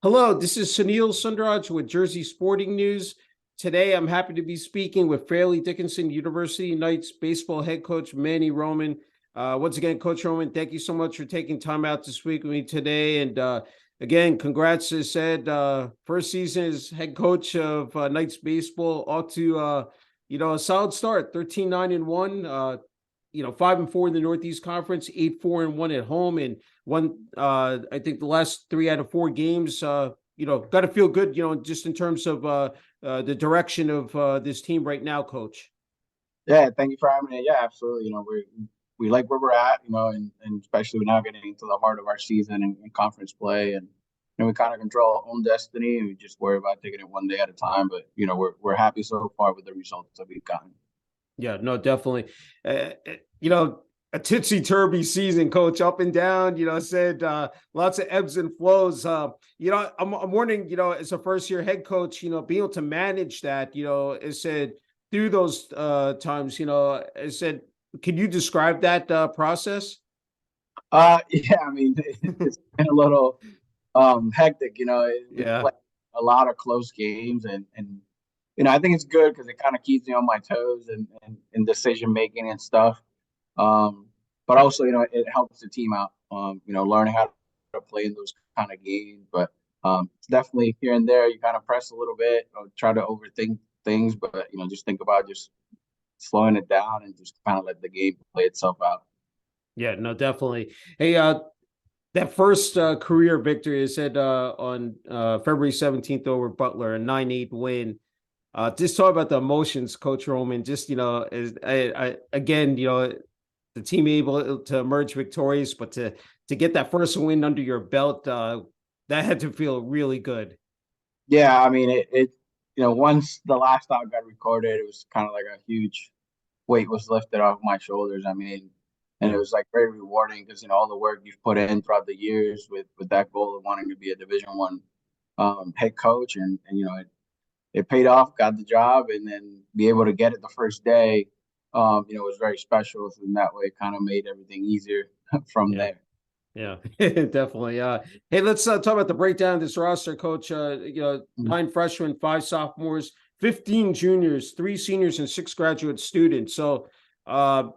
Hello, this is Sunil Sunder Raj with Jersey Sporting News. Today, I'm happy to be speaking with Fairleigh Dickinson University Knights baseball head coach Manny Roman. Once again, Coach Roman, thank you so much for taking time out to speak with me today. And again, congrats, as said, first season as head coach of Knights baseball. Off to a solid start, 13-9-1. 5-4 in the Northeast Conference, 8-4-1 at home, and one. I think the last 3 out of 4 games. Got to feel good. Just in terms of the direction of this team right now, Coach. Yeah, thank you for having me. Yeah, absolutely. We like where we're at, and especially now getting into the heart of our season and conference play, and we kind of control our own destiny, and we just worry about taking it one day at a time. But we're happy so far with the results that we've gotten. Yeah, no, definitely. A titsy-turvy season, Coach, up and down. Said lots of ebbs and flows. I'm wondering, as a first-year head coach, being able to manage that, as said through those times, as said, can you describe that process? Yeah, I mean, it's been a little hectic. We Yeah, play a lot of close games, and I think it's good because it kind of keeps me on my toes and decision making and stuff. But also, it helps the team out. Learning how to play in those kind of games. But definitely here and there, you kind of press a little bit or try to overthink things. But just think about just slowing it down and just kind of let the game play itself out. yeah, no, definitely. Hey, that first career victory is said on February 17th over Butler, a 9-8 win. Just talk about the emotions, Coach Roman. Just again, the team able to emerge victorious, but to get that first win under your belt, that had to feel really good. Yeah, I mean once the last out got recorded, it was kind of like a huge weight was lifted off my shoulders. I mean, and it Yeah, was like very rewarding because all the work you've put in throughout the years with that goal of wanting to be a Division 1 head coach, and it paid off, got the job, and then be able to get it the first day, was very special. So in that way, it kind of made everything easier from yeah. there. Yeah, definitely. Hey, let's talk about the breakdown of this roster, Coach. 9 freshmen, 5 sophomores, 15 juniors, 3 seniors, and 6 graduate students. So, I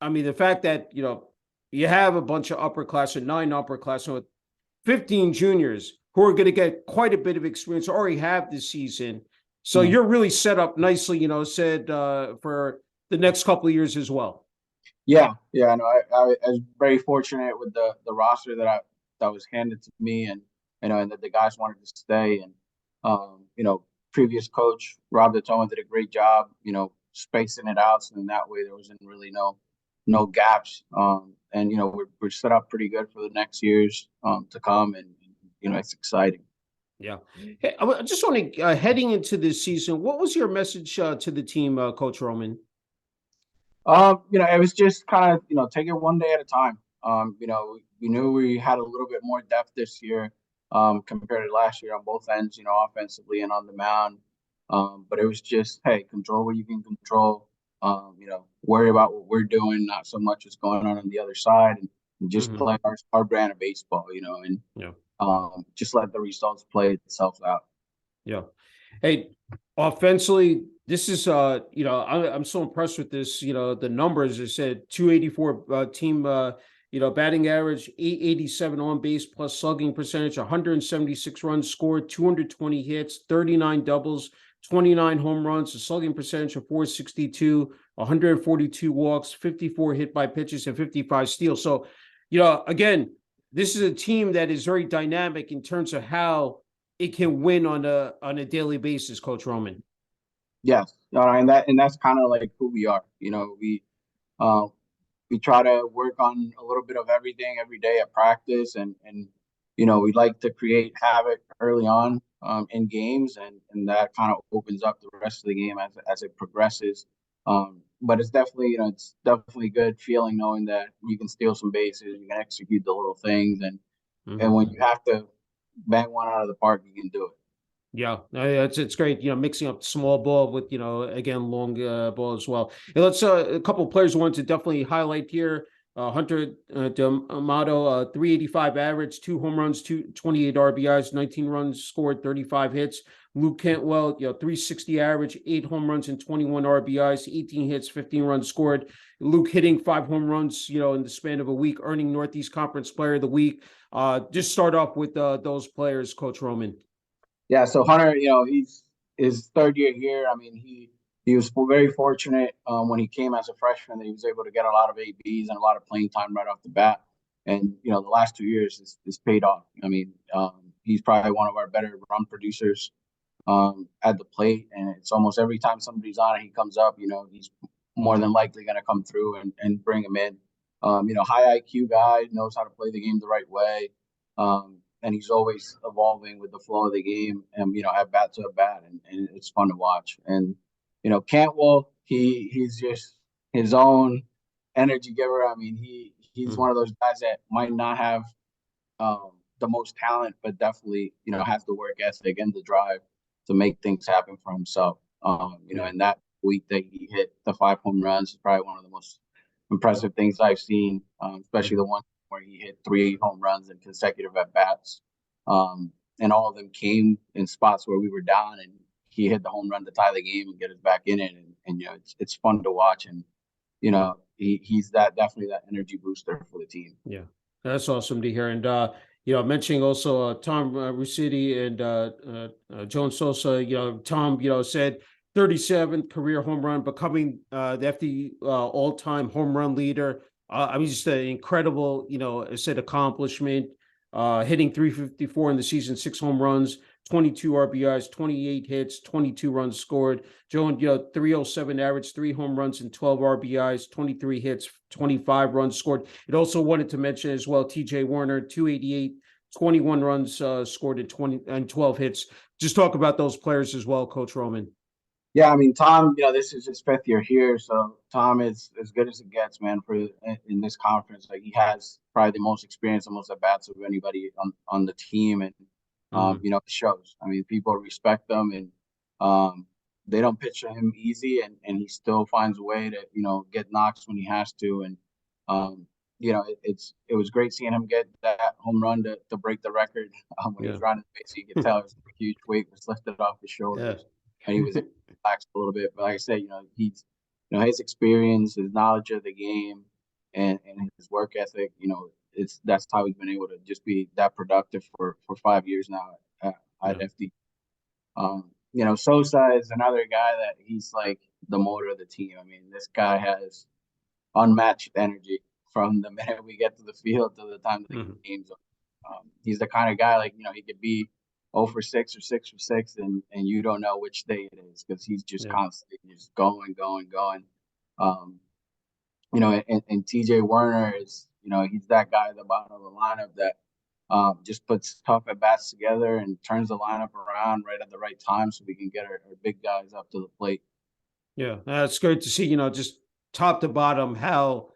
mean, the fact that you have a bunch of upperclassmen, 9 upperclassmen with 15 juniors who are going to get quite a bit of experience, already have this season. So Mhm. you're really set up nicely, said for the next couple of years as well. Yeah. No, I was very fortunate with the roster that was handed to me, and that the guys wanted to stay, and previous coach Rob Datone did a great job, spacing it out, so in that way there wasn't really no gaps, and we're set up pretty good for the next years to come, and it's exciting. Yeah. Hey, I just want to, heading into this season, what was your message to the team, Coach Roman? It was just kind of, take it one day at a time. We knew we had a little bit more depth this year, compared to last year on both ends, offensively and on the mound. But it was just, hey, control what you can control. Worry about what we're doing, not so much what's going on the other side, and just Hmm. play our brand of baseball, and Yeah. just let the results play itself out. Yeah. Hey, offensively, this is I'm so impressed with this. The numbers. I said 284 team batting average, 887 on base plus slugging percentage, 176 runs scored, 220 hits, 39 doubles, 29 home runs, a slugging percentage of 462, 142 walks, 54 hit by pitches, and 55 steals. So, again, this is a team that is very dynamic in terms of how it can win on a daily basis, Coach Roman. Yes, and that's kind of like who we are. Uh, we try to work on a little bit of everything every day at practice, and we like to create havoc early on in games, and that kind of opens up the rest of the game as it progresses. But it's definitely good feeling knowing that you can steal some bases, you can execute the little things, and when Mhm. you have to bang one out of the park, you can do it. Yeah, it's great. Mixing up small ball with again long ball as well. And let's a couple of players I want to definitely highlight here. Hunter D'Amato, 385 average, 2 home runs, 28 RBIs, 19 runs scored, 35 hits. Luke Cantwell, 360 average, 8 home runs and 21 RBIs, 18 hits, 15 runs scored. Luke hitting 5 home runs, in the span of a week, earning Northeast Conference Player of the Week. Just start off with those players, Coach Roman. Yeah, so Hunter, he's his third year here. I mean, he was very fortunate when he came as a freshman that he was able to get a lot of ABs and a lot of playing time right off the bat. And the last 2 years is paid off. I mean, he's probably one of our better run producers at the plate, and it's almost every time somebody's on it, he comes up. He's more than likely going to come through and bring him in. High IQ guy, knows how to play the game the right way. And he's always evolving with the flow of the game and, at bat to at bat, and it's fun to watch. And, Cantwell, he's just his own energy giver. I mean, he's one of those guys that might not have the most talent, but definitely, has the work ethic and the drive to make things happen for himself. And that week that he hit the 5 home runs is probably one of the most impressive things I've seen, especially the one where he hit 3 home runs in consecutive at bats. And all of them came in spots where we were down, and he hit the home run to tie the game and get us back in it. And it's fun to watch. And, he's definitely that energy booster for the team. Yeah, that's awesome to hear. And, mentioning also Tom Rusiti and Joan Sosa, Tom, said 37th career home run, becoming the FD all-time home run leader. I mean, just an incredible, accomplishment. Hitting 354 in the season, 6 home runs, 22 RBIs, 28 hits, 22 runs scored. Joan, 307 average, 3 home runs and 12 RBIs, 23 hits, 25 runs scored. It also wanted to mention as well, TJ Warner, 288, 21 runs scored and 12 hits. Just talk about those players as well, Coach Roman. Yeah, I mean, Tom, this is his fifth year here, so Tom is as good as it gets, man, in this conference. Like, he has probably the most experience and most at-bats of anybody on the team, and, it shows. I mean, people respect them, and they don't pitch to him easy, and he still finds a way to, get knocks when he has to. And, it was great seeing him get that home run to break the record when he was running the base. You could tell it was a huge weight was lifted off his shoulders. And he was relaxed a little bit. But like I said, he's his experience, his knowledge of the game, and his work ethic, that's how he's been able to just be that productive for 5 years now at FD. Sosa is another guy that he's like the motor of the team. I mean, this guy has unmatched energy from the minute we get to the field to the time the game's over. He's the kind of guy, like, he could be 0 for 6 or 6 for 6, and you don't know which day it is because he's just constantly just going. And TJ Warner is, he's that guy at the bottom of the lineup that just puts tough at bats together and turns the lineup around right at the right time so we can get our big guys up to the plate. Yeah, that's great to see, just top to bottom how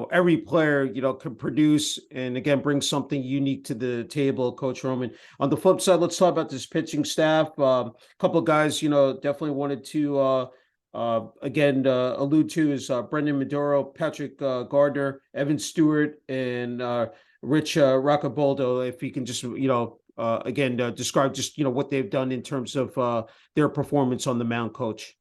every player, can produce and again bring something unique to the table, Coach Roman. On the flip side, let's talk about this pitching staff. A couple of guys, definitely wanted to again allude to is Brendan Maduro, Patrick Gardner, Evan Stewart, and Rich Roccaboldo. If you can just, again describe just what they've done in terms of their performance on the mound, Coach.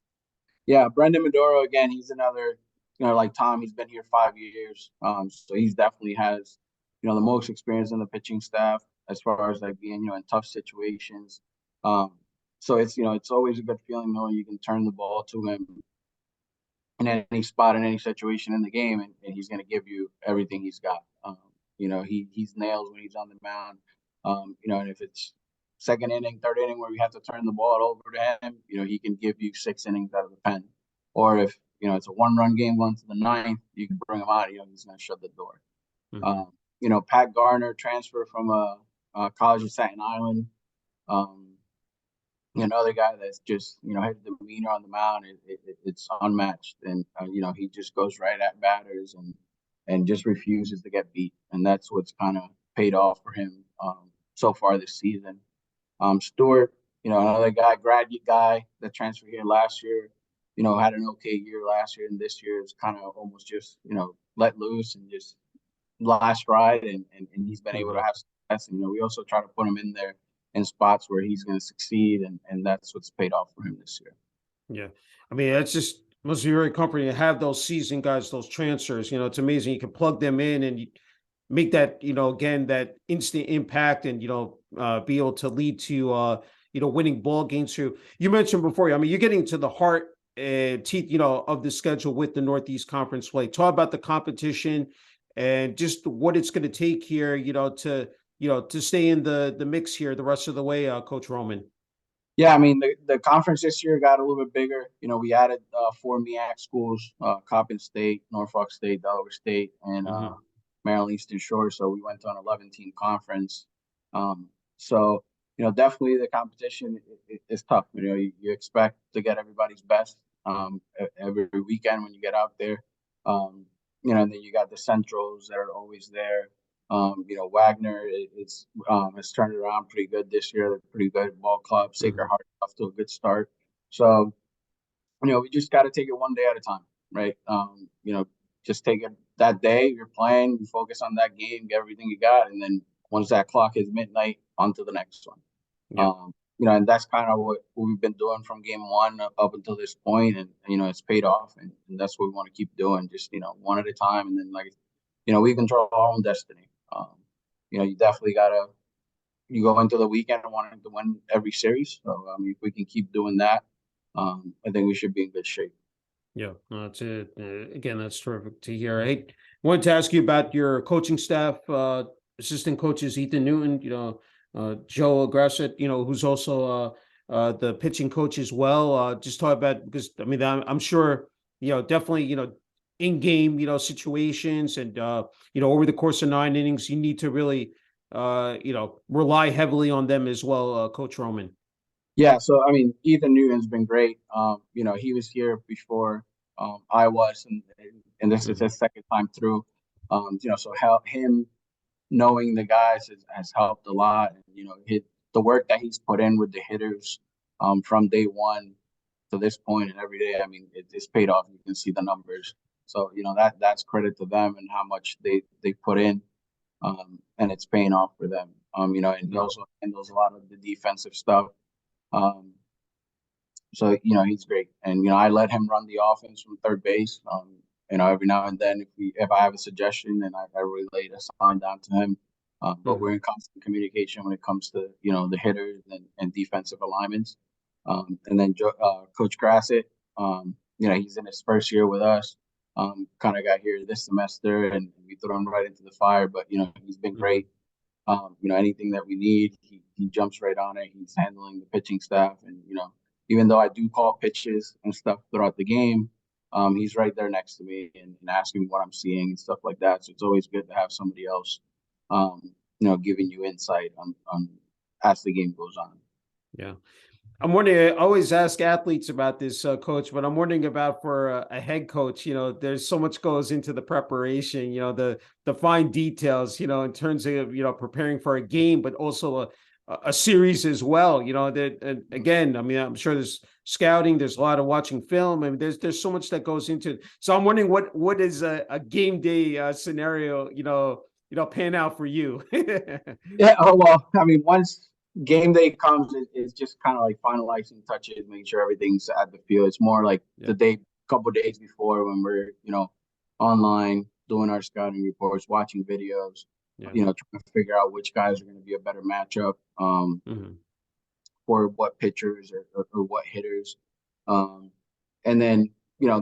Yeah, Brendan Maduro, again, he's another. Like Tom, he's been here 5 years. So he's definitely has, the most experience in the pitching staff as far as like being, in tough situations. So it's always a good feeling knowing you can turn the ball to him in any spot, in any situation in the game, and he's going to give you everything he's got. He's nails when he's on the mound. And if it's second inning, third inning where we have to turn the ball over to him, he can give you 6 innings out of the pen. Or if it's a 1-run game going to the 9th, you can bring him out. He's going to shut the door. Pat Garner, transfer from a college of Staten Island. Another guy that's just, his demeanor on the mound, it's unmatched. And, he just goes right at batters and just refuses to get beat. And that's what's kind of paid off for him so far this season. Stewart, another grad guy that transferred here last year, had an okay year last year, and this year is kind of almost just, let loose and just last ride, and he's been able to Mhm. have success. And, we also try to put him in there in spots where he's going to succeed, and that's what's paid off for him this year. Yeah. I mean, that's just must be very comforting to have those seasoned guys, those transfers. It's amazing. You can plug them in and you make that, again, that instant impact and, be able to lead to, winning ball games. You mentioned before, I mean, you're getting to the heart and teeth, of the schedule with the Northeast Conference play. Talk about the competition and just what it's going to take here, to stay in the mix here the rest of the way, Coach Roman. Yeah, I mean, the conference this year got a little bit bigger. We added four MEAC schools: Coppin State, Norfolk State, Delaware State, and Hmm. Maryland Eastern Shore. So we went to an 11-team conference. So definitely the competition is tough. You expect to get everybody's best every weekend when you get out there. Um, and then you got the Centrals that are always there. Wagner it's turned around pretty good this year. They're pretty good ball club. Sacred Hmm. Heart off to a good start. So, we just got to take it one day at a time, right? Just take it that day. You're playing, you focus on that game, get everything you got, and then once that clock is midnight, on to the next one. Yeah. And that's kind of what we've been doing from game one up until this point, and it's paid off, and that's what we want to keep doing, just one at a time, and then we control our own destiny. You definitely gotta you go into the weekend wanting to win every series. So if we can keep doing that, I think we should be in good shape. Yeah, no, that's it. Again, that's terrific to hear. I wanted to ask you about your coaching staff, assistant coaches Ethan Newton, Joe Grasset, who's also the pitching coach as well. Just talk about because I mean I'm sure definitely in game situations and over the course of 9 innings you need to really rely heavily on them as well, Coach Roman. Yeah, so I mean, Ethan Newton's been great. He was here before I was, and this is Hmm. his second time through. So help him knowing the guys has helped a lot. And, the work that he's put in with the hitters from day one to this point and every day. I mean, it's paid off. You can see the numbers. So that's credit to them and how much they put in, and it's paying off for them. And he Yeah. also handles a lot of the defensive stuff. Um, so he's great, and I let him run the offense from third base. Every now and then, if I have a suggestion, then I relay the sign down to him. But we're Hmm. in constant communication when it comes to the hitters and defensive alignments. And then Coach Grassett, he's in his first year with us. Kind of got here this semester, and we threw him right into the fire. But he's been Hmm. great. Anything that we need, he jumps right on it. He's handling the pitching staff, and even though I do call pitches and stuff throughout the game, he's right there next to me and asking me what I'm seeing and stuff like that. So it's always good to have somebody else, giving you insight on as the game goes on. Yeah. I'm wondering, I always ask athletes about this, coach, but I'm wondering about for a head coach, there's so much goes into the preparation, the fine details, in terms of, preparing for a game, but also a series as well, that, and again, I mean, I'm sure there's scouting, there's a lot of watching film. I mean, there's so much that goes into it. So I'm wondering what is a game day scenario, pan out for you. Yeah. Oh well. I mean, once game day comes, it's just kind of like finalizing touches, making sure everything's at the field. It's more like Yeah. the couple days before when we're online doing our scouting reports, watching videos, Yeah. trying to figure out which guys are going to be a better matchup Hmm. for what pitchers or what hitters, and then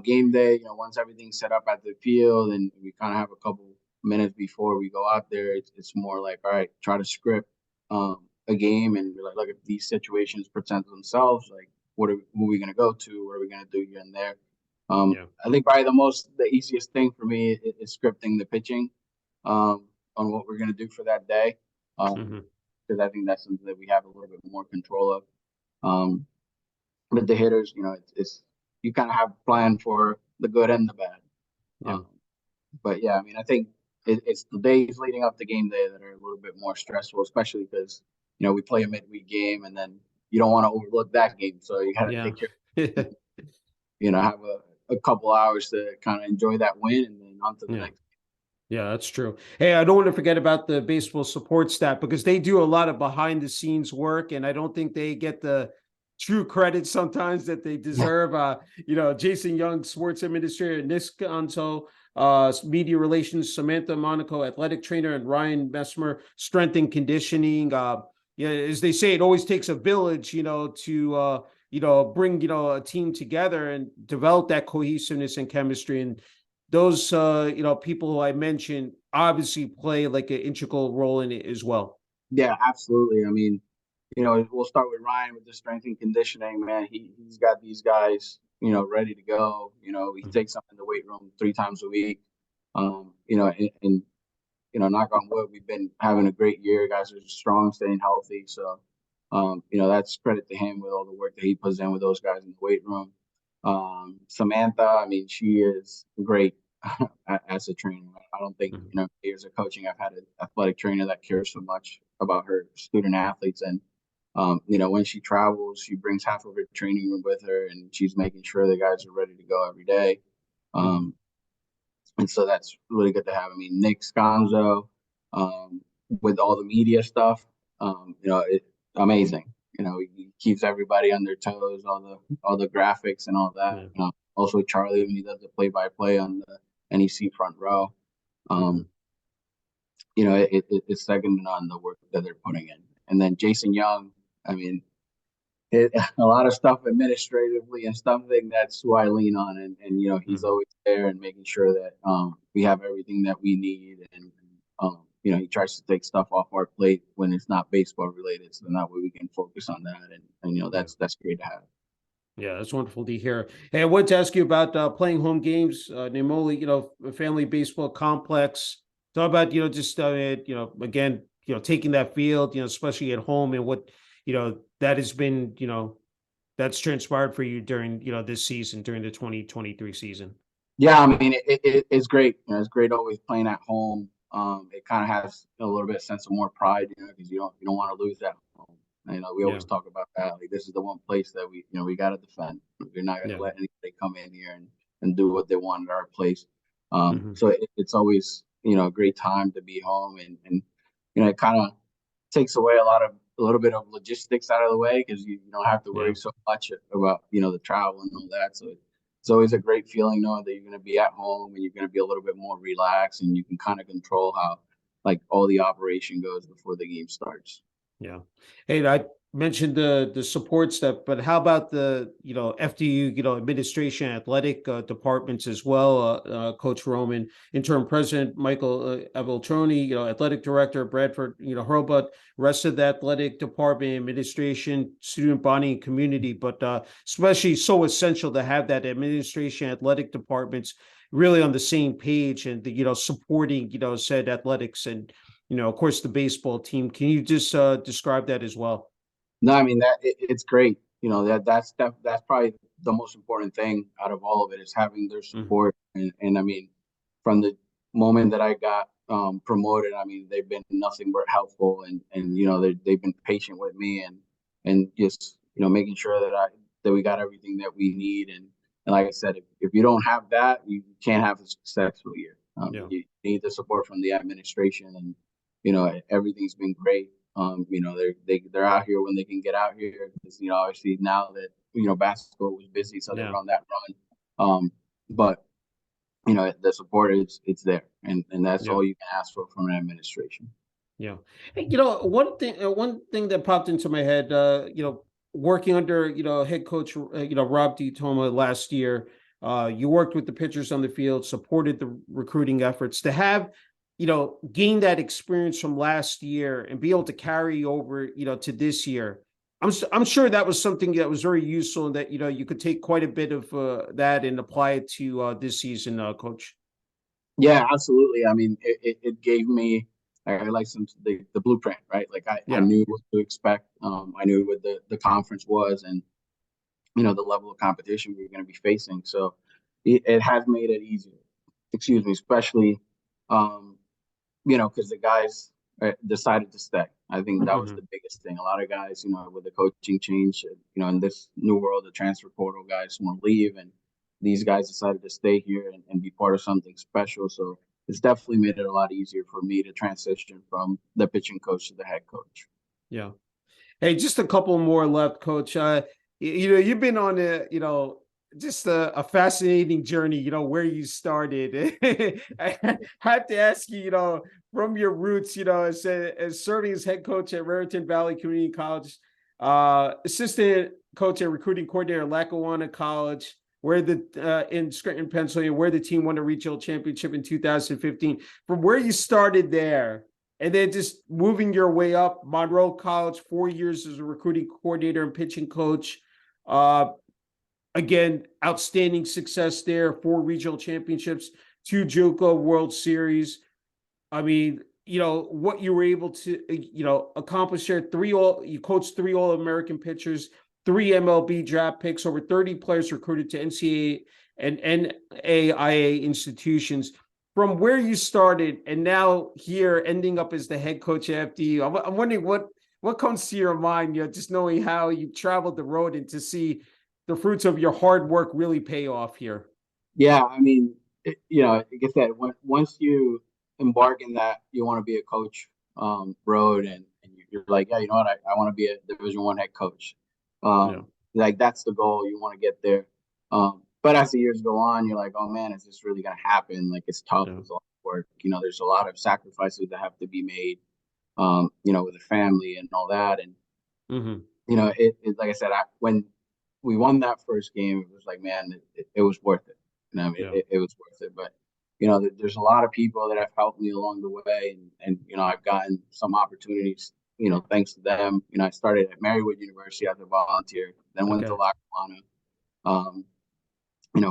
game day. Once everything's set up at the field and we kind of have a couple minutes before we go out there, it's more like, all right, try to script a game and be like, look, if these situations present themselves, like who are we gonna go to? What are we gonna do here and there? Yeah. I think probably the easiest thing for me is scripting the pitching on what we're gonna do for that day, Hmm. because I think that's something that we have a little bit more control of. Um, with the hitters, it's you kind of have a plan for the good and the bad. Yeah. Um, but yeah, I mean, I think it's the days leading up to game day that are a little bit more stressful, especially because we play a midweek game, and then you don't want to overlook that game, so you got to Yeah. take care. Have a couple hours to kind of enjoy that win, and then on to the Yeah. next. Yeah, that's true. Hey, I don't want to forget about the baseball support staff because they do a lot of behind the scenes work, and I don't think they get the true credit sometimes that they deserve. Jason Young, sports administrator, Nick Gonzo, media relations, Samantha Monaco, athletic trainer, and Ryan Messmer, strength and conditioning. Yeah, as they say, it always takes a village, to bring a team together and develop that cohesiveness and chemistry. And those people who I mentioned obviously play like an integral role in it as well. Yeah, absolutely. I mean, we'll start with Ryan with the strength and conditioning, man. He's got these guys, ready to go. He Mhm. takes them in the weight room 3 times a week. And knock on wood, we've been having a great year. Guys are strong, staying healthy. So, that's credit to him with all the work that he puts in with those guys in the weight room. Samantha, I mean, she is great as a trainer. I don't think, Mhm. years of coaching, I've had an athletic trainer that cares so much about her student athletes. And, when she travels, she brings half of her training room with her, and she's making sure the guys are ready to go every day. Mhm. Um, and so that's really good to have. I mean, Nick Sconzo, um, with all the media stuff, amazing. He keeps everybody on their toes, all the graphics and all that. Yeah. Also Charlie when he does the play-by-play on the NEC front row. Mhm. Um, it's second to none the work that they're putting in. And then Jason Young, I mean, a lot of stuff administratively and something that's who I lean on, and he's Mhm. always there and making sure that we have everything that we need, and he tries to take stuff off our plate when it's not baseball related, so that way we can focus on that, and Yeah. that's great to have. Yeah, that's wonderful to hear. Hey, I wanted to ask you about playing home games, Nemoli, a family baseball complex. Talk about, just, again, taking that field, especially at home and what, that has been, that's transpired for you during, this season, during the 2023 season. Yeah, I mean it's great. It's great always playing at home. It kind of has a little bit of sense of more pride, because you don't want to lose at home. We Yeah. always talk about that. Like this is the one place that we got to defend. We're not going Yeah. to let anybody come in here and do what they want at our place. Hmm. So it's always a great time to be home, and it kind of takes away a little bit of logistics out of the way because you don't have to Yeah. worry so much about the travel and all that. So it's always a great feeling knowing that you're going to be at home and you're going to be a little bit more relaxed and you can kind of control how like all the operation goes before the game starts. Yeah. Hey, I mentioned the support stuff, but how about the, FDU, administration, athletic departments as well? Coach Roman, interim president Michael Aveltroni, athletic director Bradford, Hurlbut, rest of the athletic department, administration, student body, and community. But especially so essential to have that administration, athletic departments really on the same page and supporting, said athletics and of course, the baseball team. Can you just describe that as well? No, I mean it's great. That's probably the most important thing out of all of it is having their Mhm. support. And I mean, from the moment that I got promoted, I mean they've been nothing but helpful, and they've been patient with me, and just making sure that we got everything that we need. And like I said, if you don't have that, you can't have a successful year. Yeah. You need the support from the administration, and everything's been great. They're out here when they can get out here because obviously now that basketball was busy, so they Yeah. were on that run. But the support is it's there, and that's Yeah. all you can ask for from an administration. Yeah. Hey, one thing that popped into my head, working under, head coach, Rob DiToma last year, you worked with the pitchers on the field, supported the recruiting efforts to have, gain that experience from last year and be able to carry over, to this year. I'm sure that was something that was very useful and that, you could take quite a bit of that and apply it to this season, coach. Yeah, absolutely. I mean, it gave me I like some the blueprint, right? Like I Yeah. knew what to expect. I knew what the conference was, and the level of competition we were going to be facing. So it has made it easier. Excuse me, especially um, because the guys decided to stay. I think that was Hmm. the biggest thing. A lot of guys, with the coaching change, in this new world, the transfer portal guys want to leave, and these guys decided to stay here and be part of something special. So it's definitely made it a lot easier for me to transition from the pitching coach to the head coach. Yeah. Hey, just a couple more left, Coach. You've been on just a fascinating journey. Where you started. I have to ask you, from your roots, as serving as head coach at Raritan Valley Community College, assistant coach and recruiting coordinator at Lackawanna College, where in Scranton, Pennsylvania, where the team won a regional championship in 2015. From where you started there, and then just moving your way up, Monroe College, 4 years as a recruiting coordinator and pitching coach. Again, outstanding success there, 4 regional championships, 2 JUCO World Series. I mean, what you were able to, accomplish there. You coached 3 All-American pitchers, 3 MLB draft picks, over 30 players recruited to NCAA and NAIA institutions. From where you started and now here ending up as the head coach at FDU, I'm wondering what comes to your mind, just knowing how you've traveled the road and to see the fruits of your hard work really pay off here. Yeah, I mean, like I said, once you embark in that you want to be a coach road, and you're like, yeah, you know what, I want to be a Division I head coach. Like that's the goal. You want to get there. But as the years go on, you're like, oh man, is this really gonna happen? Like it's tough. It's a lot of work. There's a lot of sacrifices that have to be made. With the family and all that, and it like I said, when we won that first game, it was like, man, it was worth it. It was worth it. But there's a lot of people that have helped me along the way, and I've gotten some opportunities. Thanks to them. I started at Marywood University as a volunteer, then went to Lackawanna.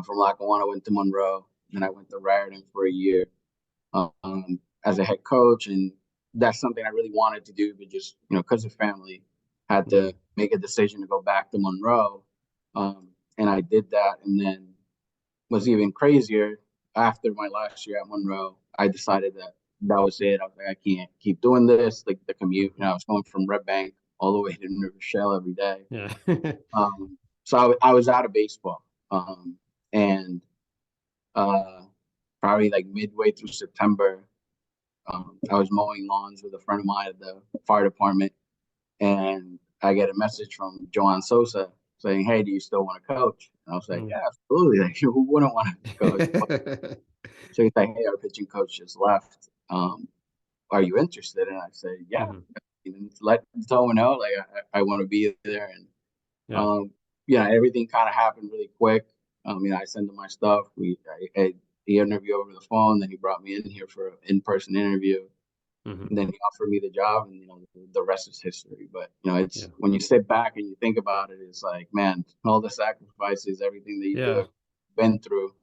From Lackawanna, I went to Monroe, and I went to Raritan for a year as a head coach. And that's something I really wanted to do, but just, because of family, had to make a decision to go back to Monroe. And I did that. And then was even crazier after my last year at Monroe. I decided that was it. I was like, I can't keep doing this. Like the commute, I was going from Red Bank all the way to New Rochelle every day. Yeah. So I was out of baseball. And probably like midway through September, I was mowing lawns with a friend of mine at the fire department, and I get a message from Joan Sosa saying, "Hey, do you still want to coach?" And I was like, "Yeah, absolutely. Like, who wouldn't want to coach?" So he's like, "Hey, our pitching coach just left. Are you interested?" And I said, "Yeah." Let someone know, like I want to be there, and everything kind of happened really quick. I sent him my stuff. He interviewed over the phone, then he brought me in here for an in-person interview. And then he offered me the job, and the rest is history. But it's when you sit back and you think about it, it's like, man, all the sacrifices, everything that you've been through,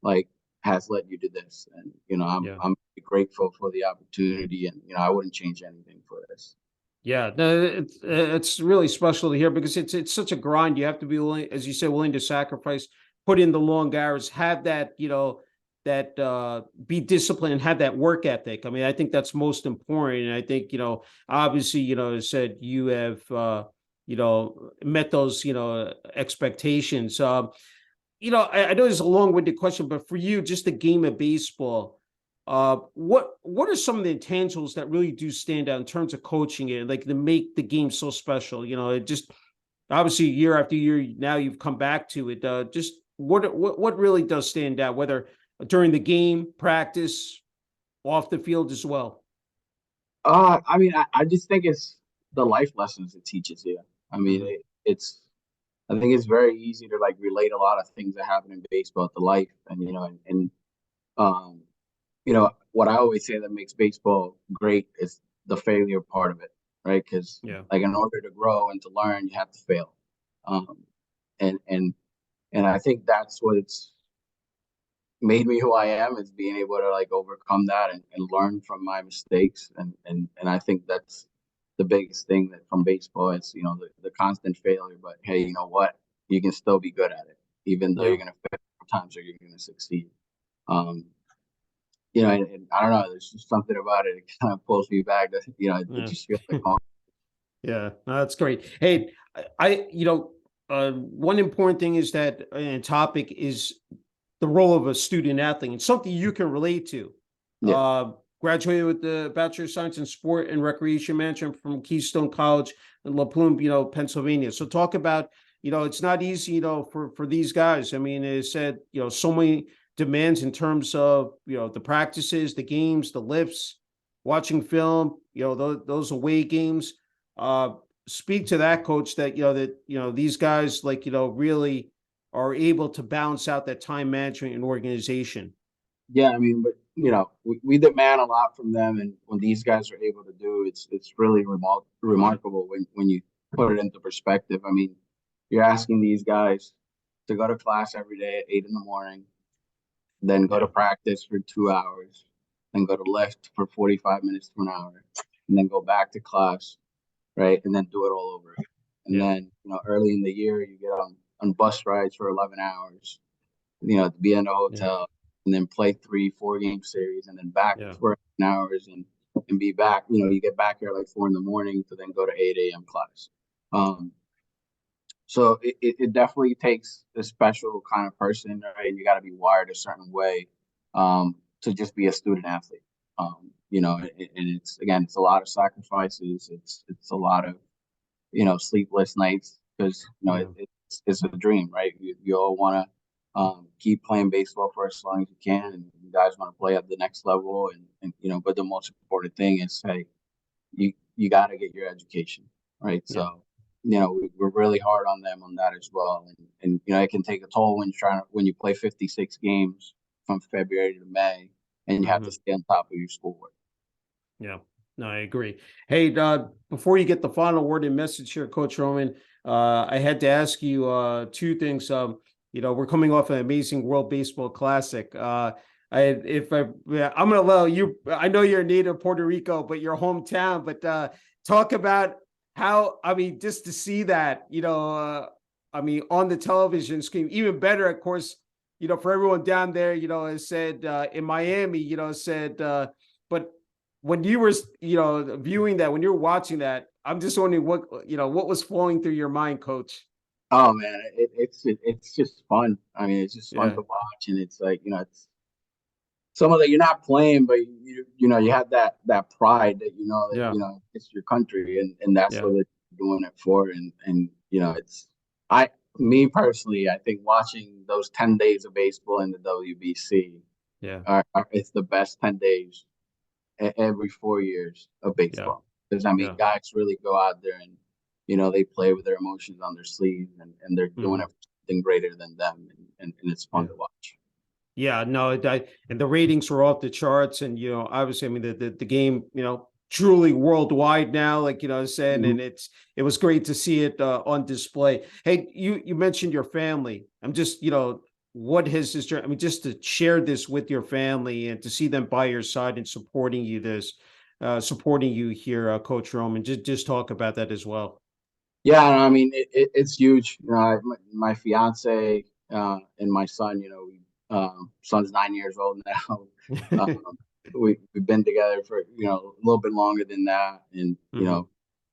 like, has led you to this. And I'm grateful for the opportunity, and I wouldn't change anything for this. Yeah, no, it's really special to hear, because it's such a grind. You have to be willing, as you said, willing to sacrifice, put in the long hours, have that, be disciplined and have that work ethic. I mean, I think that's most important. And I think, obviously, as said, you have, met those, expectations. I know this is a long-winded question, but for you, just the game of baseball, what are some of the intangibles that really do stand out in terms of coaching it, like to make the game so special? It just obviously year after year now you've come back to it. Just what really does stand out, whether during the game, practice, off the field as well? I mean, I just think it's the life lessons it teaches you. I mean, I think it's very easy to like relate a lot of things that happen in baseball to life, and what I always say that makes baseball great is the failure part of it, right? Because like in order to grow and to learn, you have to fail, and I think that's what's made me who I am, is being able to like overcome that and learn from my mistakes, and I think that's the biggest thing that from baseball. It's the constant failure, but hey, you know what? You can still be good at it, even though you're gonna fail times, or you're gonna succeed. And I don't know, there's just something about it. It kind of pulls me back. It just feels like home. Yeah, no, that's great. Hey, I one important thing is that topic is the role of a student athlete, and something you can relate to. Yeah. Graduated with the Bachelor of Science in Sport and Recreation Management from Keystone College in La Plume, Pennsylvania. So talk about, it's not easy, for these guys. I mean, it said, so many demands in terms of, the practices, the games, the lifts, watching film, those away games. Speak to that, coach, that, these guys, like, really are able to balance out that time management and organization. Yeah, I mean, but we demand a lot from them, and when these guys are able to do, it's really remarkable when you put it into perspective. I mean, you're asking these guys to go to class every day at 8 in the morning, then go to Yeah. practice for 2 hours, then go to lift for 45 minutes to an hour, and then go back to class, right? And then do it all over. And Yeah. then, early in the year, you get on bus rides for 11 hours, to be in a Yeah. hotel and then play 3-4 game series and then back Yeah. for hours and be back. You get back here like 4 in the morning to then go to 8 a.m. class. So it definitely takes a special kind of person, right? And you got to be wired a certain way to just be a student athlete. And it's a lot of sacrifices. It's a lot of sleepless nights because Yeah. it's a dream, right? You all want to keep playing baseball for as long as you can, and you guys want to play at the next level, and but the most important thing is, hey, you got to get your education, right? Yeah. So we're really hard on them on that as well, and it can take a toll when you play 56 games from February to May, and you have Hmm. to stay on top of your schoolwork. Yeah. No, I agree. Hey, before you get the final word and message here, Coach Roman, I had to ask you two things. We're coming off an amazing World Baseball Classic. Yeah, I'm gonna allow you. I know you're a native of Puerto Rico, but your hometown. But talk about how. I mean, just to see that, I mean, on the television screen, even better, of course. For everyone down there, has said in Miami, said, but when you were, viewing that, when you were watching that, I'm just wondering what was flowing through your mind, Coach. Oh man, it's just fun. I mean, it's just fun Yeah. to watch, and it's like it's some of the you're not playing, but you have that pride that Yeah. it's your country, and that's Yeah. what they're doing it for, and it's I me personally, I think watching those 10 days of baseball in the WBC Yeah. it's the best 10 days every 4 years of Yeah. baseball because I mean Yeah. guys really go out there and they play with their emotions on their sleeves and they're doing it Hmm. for something greater than them and it's fun Yeah. to watch. Yeah. No, and the ratings were off the charts. And, obviously, I mean, the game, truly worldwide now, like, I said, Mhm. and it was great to see it on display. Hey, you mentioned your family. I'm just, what has this journey, I mean, just to share this with your family and to see them by your side and supporting you here, Coach Roman, just talk about that as well. Yeah, I mean it's huge. My fiance and my son. Son's 9 years old now. Um, we've been together for a little bit longer than that, and Hmm.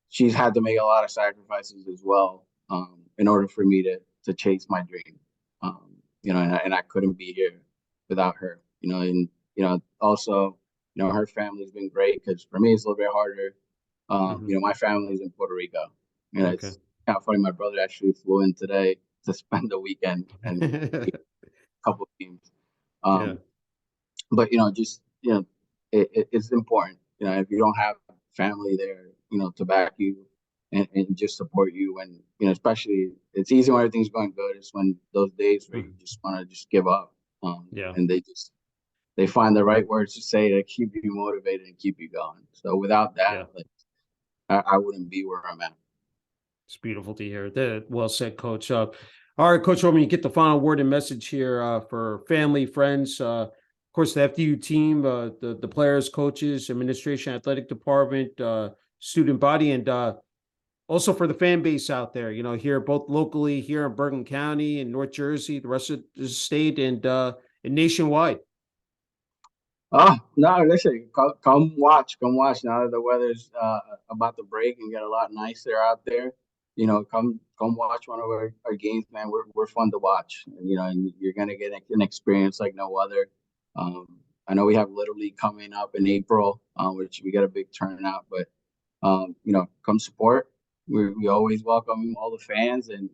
she's had to make a lot of sacrifices as well in order for me to chase my dream. And I couldn't be here without her. And also her family's been great because for me it's a little bit harder. Hmm. My family's in Puerto Rico. Okay. It's kind of funny. My brother actually flew in today to spend the weekend and a couple of games. Yeah. Um, but just it's important. If you don't have family there, to back you and just support you, and especially it's easy when everything's going good. It's when those days where you Mhm. just want to just give up, Yeah. and they find the right words to say to keep you motivated and keep you going. So without Yeah. that, like I wouldn't be where I'm at. It's beautiful to hear. Well said, Coach. All right, Coach Roman, you get the final word and message here for family, friends, of course, the FDU team, the players, coaches, administration, athletic department, student body, and also for the fan base out there. Here both locally here in Bergen County and North Jersey, the rest of the state, and nationwide. Oh no! Listen, come watch now that the weather's about to break and get a lot nicer out there. come watch one of our games, man. We're fun to watch, and you're gonna get an experience like no other. Um, I know we have Little League coming up in April, which we got a big turnout, but come support. We always welcome all the fans, and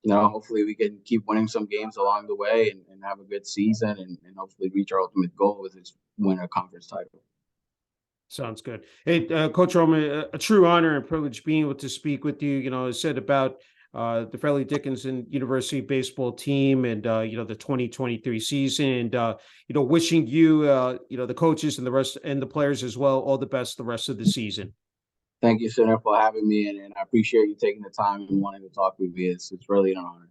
hopefully we can keep winning some games along the way and have a good season and hopefully reach our ultimate goal, which is win a conference title. Sounds good. Hey, Coach Roman, a true honor and privilege being able to speak with you. I said about the Fairleigh Dickinson University baseball team and the 2023 season, and wishing you the coaches and the rest and the players as well all the best the rest of the season. Thank you, Senator, for having me, and I appreciate you taking the time and wanting to talk with me. It's really an honor.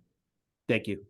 Thank you.